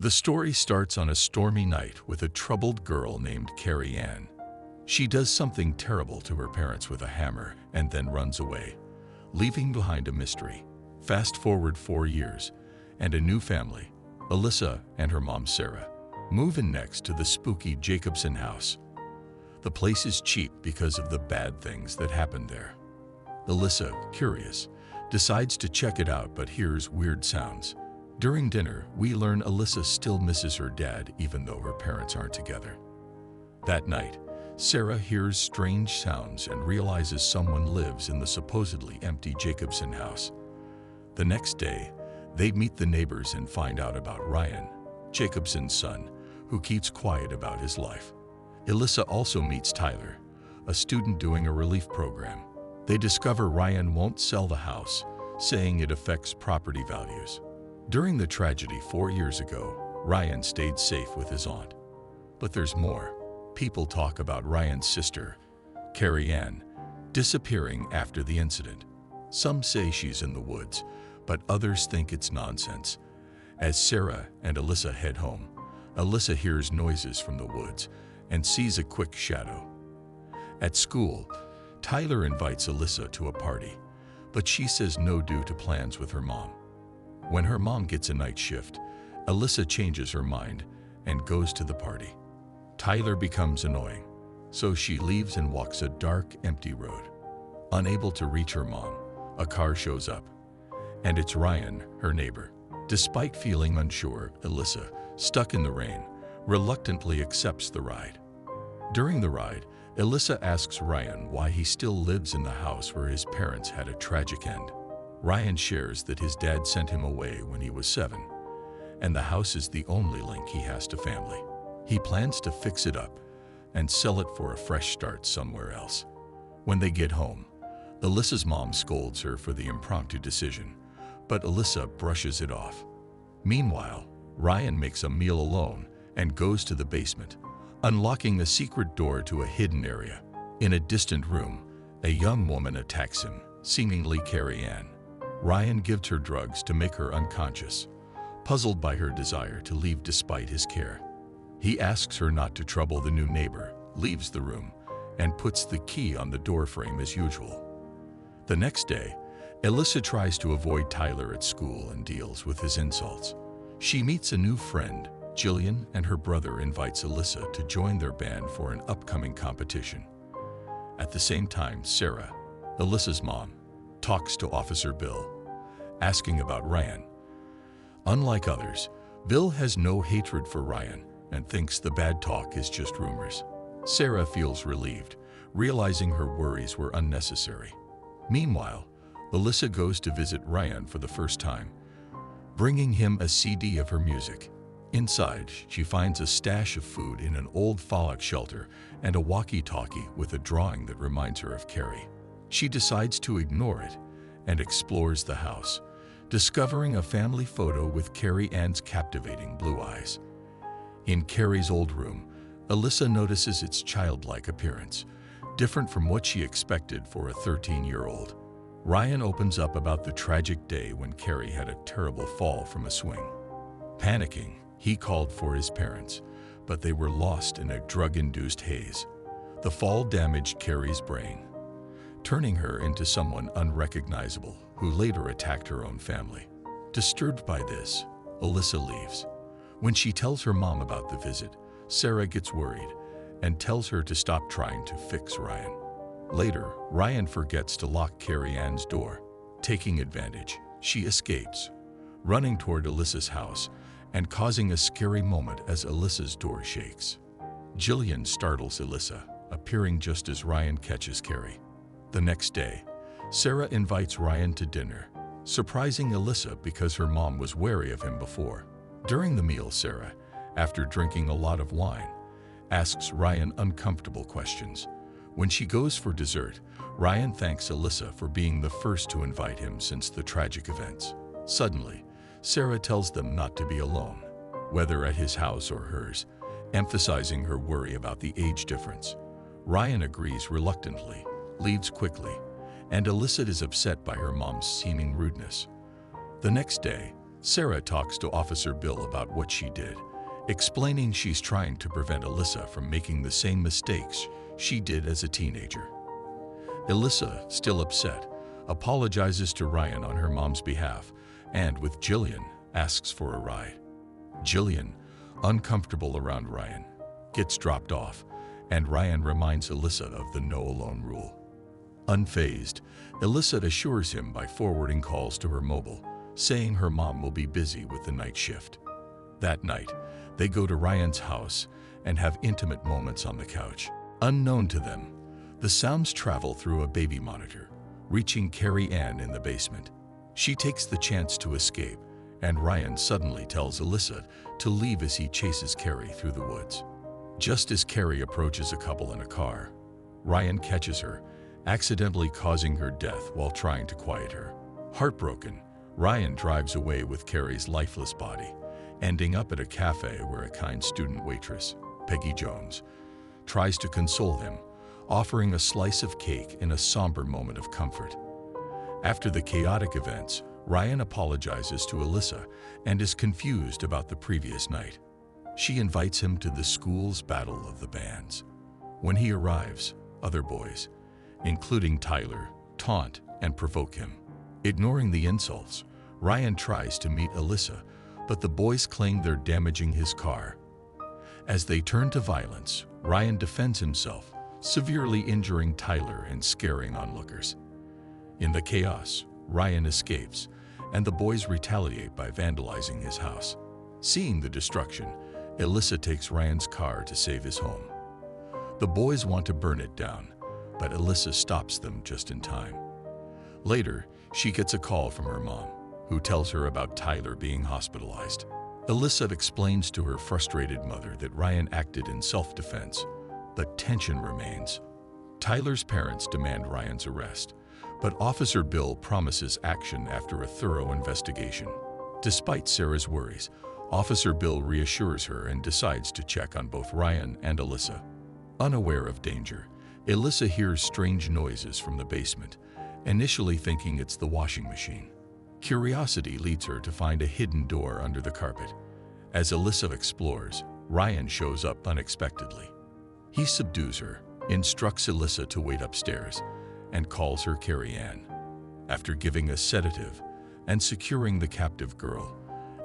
The story starts on a stormy night with a troubled girl named Carrie Ann. She does something terrible to her parents with a hammer and then runs away, leaving behind a mystery. Fast forward 4 years, and a new family, Alyssa and her mom Sarah, move in next to the spooky Jacobson house. The place is cheap because of the bad things that happened there. Alyssa, curious, decides to check it out but hears weird sounds. During dinner, we learn Alyssa still misses her dad even though her parents aren't together. That night, Sarah hears strange sounds and realizes someone lives in the supposedly empty Jacobson house. The next day, they meet the neighbors and find out about Ryan, Jacobson's son, who keeps quiet about his life. Alyssa also meets Tyler, a student doing a relief program. They discover Ryan won't sell the house, saying it affects property values. During the tragedy 4 years ago, Ryan stayed safe with his aunt. But there's more. People talk about Ryan's sister, Carrie Ann, disappearing after the incident. Some say she's in the woods, but others think it's nonsense. As Sarah and Alyssa head home, Alyssa hears noises from the woods and sees a quick shadow. At school, Tyler invites Alyssa to a party, but she says no due to plans with her mom. When her mom gets a night shift, Alyssa changes her mind and goes to the party. Tyler becomes annoying, so she leaves and walks a dark, empty road. Unable to reach her mom, a car shows up, and it's Ryan, her neighbor. Despite feeling unsure, Alyssa, stuck in the rain, reluctantly accepts the ride. During the ride, Alyssa asks Ryan why he still lives in the house where his parents had a tragic end. Ryan shares that his dad sent him away when he was 7, and the house is the only link he has to family. He plans to fix it up and sell it for a fresh start somewhere else. When they get home, Alyssa's mom scolds her for the impromptu decision, but Alyssa brushes it off. Meanwhile, Ryan makes a meal alone and goes to the basement, unlocking a secret door to a hidden area. In a distant room, a young woman attacks him, seemingly Carrie Ann. Ryan gives her drugs to make her unconscious, puzzled by her desire to leave despite his care. He asks her not to trouble the new neighbor, leaves the room, and puts the key on the doorframe as usual. The next day, Alyssa tries to avoid Tyler at school and deals with his insults. She meets a new friend, Jillian, and her brother invites Alyssa to join their band for an upcoming competition. At the same time, Sarah, Alyssa's mom, talks to Officer Bill, asking about Ryan. Unlike others, Bill has no hatred for Ryan and thinks the bad talk is just rumors. Sarah feels relieved, realizing her worries were unnecessary. Meanwhile, Alyssa goes to visit Ryan for the first time, bringing him a CD of her music. Inside, she finds a stash of food in an old fallout shelter and a walkie-talkie with a drawing that reminds her of Carrie. She decides to ignore it and explores the house, discovering a family photo with Carrie Ann's captivating blue eyes. In Carrie's old room, Alyssa notices its childlike appearance, different from what she expected for a 13-year-old. Ryan opens up about the tragic day when Carrie had a terrible fall from a swing. Panicking, he called for his parents, but they were lost in a drug-induced haze. The fall damaged Carrie's brain, turning her into someone unrecognizable who later attacked her own family. Disturbed by this, Alyssa leaves. When she tells her mom about the visit, Sarah gets worried and tells her to stop trying to fix Ryan. Later, Ryan forgets to lock Carrie Ann's door. Taking advantage, she escapes, running toward Alyssa's house and causing a scary moment as Alyssa's door shakes. Jillian startles Alyssa, appearing just as Ryan catches Carrie. The next day, Sarah invites Ryan to dinner, surprising Alyssa because her mom was wary of him before. During the meal, Sarah, after drinking a lot of wine, asks Ryan uncomfortable questions. When she goes for dessert, Ryan thanks Alyssa for being the first to invite him since the tragic events. Suddenly, Sarah tells them not to be alone, whether at his house or hers, emphasizing her worry about the age difference. Ryan agrees reluctantly, leaves quickly, and Alyssa is upset by her mom's seeming rudeness. The next day, Sarah talks to Officer Bill about what she did, explaining she's trying to prevent Alyssa from making the same mistakes she did as a teenager. Alyssa, still upset, apologizes to Ryan on her mom's behalf and, with Jillian, asks for a ride. Jillian, uncomfortable around Ryan, gets dropped off, and Ryan reminds Alyssa of the no alone rule. Unfazed, Alyssa assures him by forwarding calls to her mobile, saying her mom will be busy with the night shift. That night, they go to Ryan's house and have intimate moments on the couch. Unknown to them, the sounds travel through a baby monitor, reaching Carrie Ann in the basement. She takes the chance to escape, and Ryan suddenly tells Alyssa to leave as he chases Carrie through the woods. Just as Carrie approaches a couple in a car, Ryan catches her, accidentally causing her death while trying to quiet her. Heartbroken, Ryan drives away with Carrie's lifeless body, ending up at a cafe where a kind student waitress, Peggy Jones, tries to console him, offering a slice of cake in a somber moment of comfort. After the chaotic events, Ryan apologizes to Alyssa and is confused about the previous night. She invites him to the school's battle of the bands. When he arrives, other boys, including Tyler, taunt and provoke him. Ignoring the insults, Ryan tries to meet Alyssa, but the boys claim they're damaging his car. As they turn to violence, Ryan defends himself, severely injuring Tyler and scaring onlookers. In the chaos, Ryan escapes, and the boys retaliate by vandalizing his house. Seeing the destruction, Alyssa takes Ryan's car to save his home. The boys want to burn it down, but Alyssa stops them just in time. Later, she gets a call from her mom, who tells her about Tyler being hospitalized. Alyssa explains to her frustrated mother that Ryan acted in self-defense, but tension remains. Tyler's parents demand Ryan's arrest, but Officer Bill promises action after a thorough investigation. Despite Sarah's worries, Officer Bill reassures her and decides to check on both Ryan and Alyssa. Unaware of danger, Alyssa hears strange noises from the basement, initially thinking it's the washing machine. Curiosity leads her to find a hidden door under the carpet. As Alyssa explores, Ryan shows up unexpectedly. He subdues her, instructs Alyssa to wait upstairs, and calls her Carrie Ann. After giving a sedative and securing the captive girl,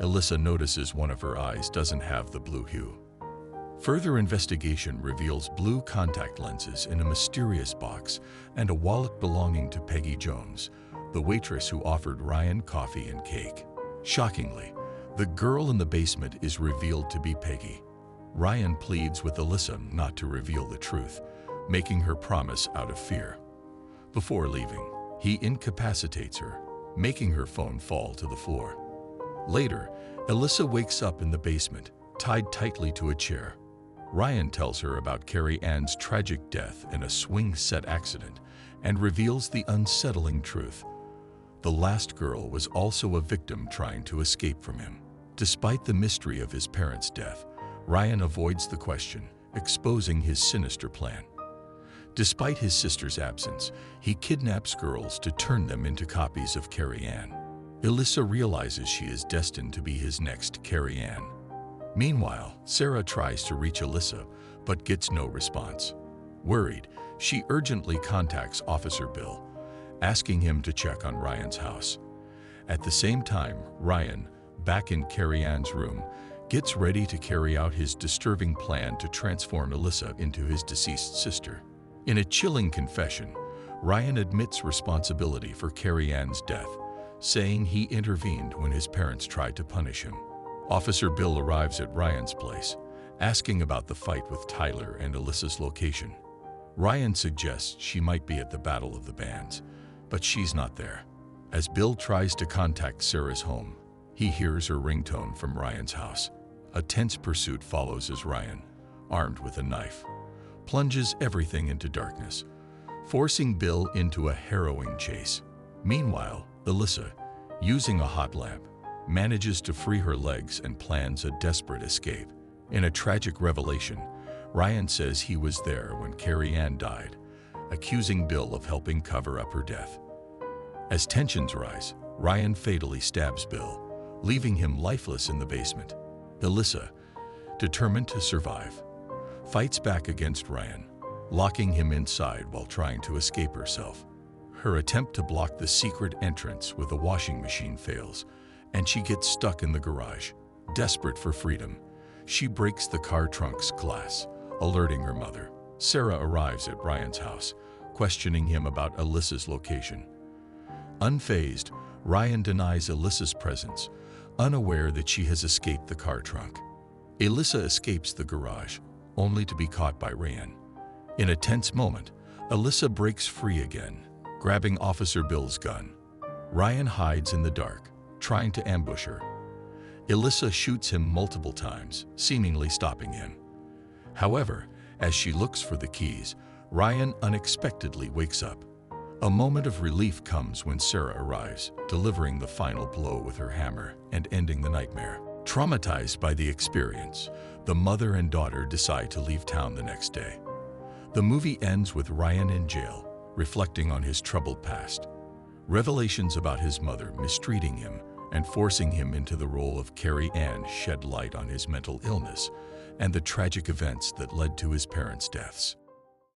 Alyssa notices one of her eyes doesn't have the blue hue. Further investigation reveals blue contact lenses in a mysterious box and a wallet belonging to Peggy Jones, the waitress who offered Ryan coffee and cake. Shockingly, the girl in the basement is revealed to be Peggy. Ryan pleads with Alyssa not to reveal the truth, making her promise out of fear. Before leaving, he incapacitates her, making her phone fall to the floor. Later, Alyssa wakes up in the basement, tied tightly to a chair. Ryan tells her about Carrie Ann's tragic death in a swing set accident and reveals the unsettling truth. The last girl was also a victim trying to escape from him. Despite the mystery of his parents' death, Ryan avoids the question, exposing his sinister plan. Despite his sister's absence, he kidnaps girls to turn them into copies of Carrie Ann. Alyssa realizes she is destined to be his next Carrie Ann. Meanwhile, Sarah tries to reach Alyssa, but gets no response. Worried, she urgently contacts Officer Bill, asking him to check on Ryan's house. At the same time, Ryan, back in Carrie Ann's room, gets ready to carry out his disturbing plan to transform Alyssa into his deceased sister. In a chilling confession, Ryan admits responsibility for Carrie Ann's death, saying he intervened when his parents tried to punish him. Officer Bill arrives at Ryan's place, asking about the fight with Tyler and Alyssa's location. Ryan suggests she might be at the Battle of the Bands, but she's not there. As Bill tries to contact Sarah's home, he hears her ringtone from Ryan's house. A tense pursuit follows as Ryan, armed with a knife, plunges everything into darkness, forcing Bill into a harrowing chase. Meanwhile, Alyssa, using a hot lamp, manages to free her legs and plans a desperate escape. In a tragic revelation, Ryan says he was there when Carrie Ann died, accusing Bill of helping cover up her death. As tensions rise, Ryan fatally stabs Bill, leaving him lifeless in the basement. Alyssa, determined to survive, fights back against Ryan, locking him inside while trying to escape herself. Her attempt to block the secret entrance with a washing machine fails, and she gets stuck in the garage. Desperate for freedom, she breaks the car trunk's glass, alerting her mother. Sarah arrives at Ryan's house, questioning him about Alyssa's location. Unfazed, Ryan denies Alyssa's presence, unaware that she has escaped the car trunk. Alyssa escapes the garage, only to be caught by Ryan. In a tense moment, Alyssa breaks free again, grabbing Officer Bill's gun. Ryan hides in the dark, trying to ambush her. Alyssa shoots him multiple times, seemingly stopping him. However, as she looks for the keys, Ryan unexpectedly wakes up. A moment of relief comes when Sarah arrives, delivering the final blow with her hammer and ending the nightmare. Traumatized by the experience, the mother and daughter decide to leave town the next day. The movie ends with Ryan in jail, reflecting on his troubled past. Revelations about his mother mistreating him and forcing him into the role of Carrie Ann shed light on his mental illness and the tragic events that led to his parents' deaths.